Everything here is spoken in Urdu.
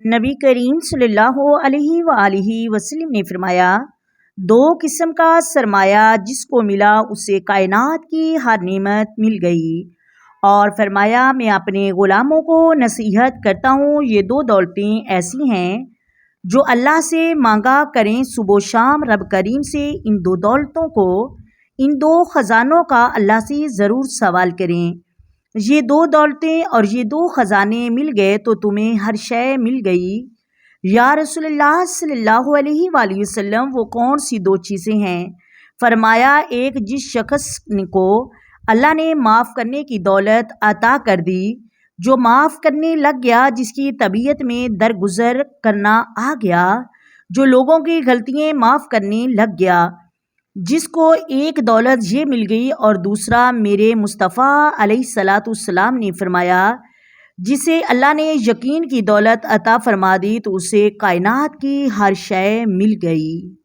نبی کریم صلی اللہ علیہ وآلہ وسلم نے فرمایا، دو قسم کا سرمایہ جس کو ملا اسے کائنات کی ہر نعمت مل گئی، اور فرمایا میں اپنے غلاموں کو نصیحت کرتا ہوں یہ دو دولتیں ایسی ہیں جو اللہ سے مانگا کریں صبح و شام رب کریم سے ان دو دولتوں کو، ان دو خزانوں کا اللہ سے ضرور سوال کریں۔ یہ دو دولتیں اور یہ دو خزانے مل گئے تو تمہیں ہر شے مل گئی۔ یا رسول اللہ صلی اللہ علیہ وآلہ وسلم وہ کون سی دو چیزیں ہیں؟ فرمایا، ایک جس شخص کو اللہ نے معاف کرنے کی دولت عطا کر دی، جو معاف کرنے لگ گیا، جس کی طبیعت میں درگزر کرنا آ گیا، جو لوگوں کی غلطیاں معاف کرنے لگ گیا، جس کو ایک دولت یہ مل گئی، اور دوسرا میرے مصطفیٰ علیہ السلام نے فرمایا جسے اللہ نے یقین کی دولت عطا فرما دی تو اسے کائنات کی ہر شے مل گئی۔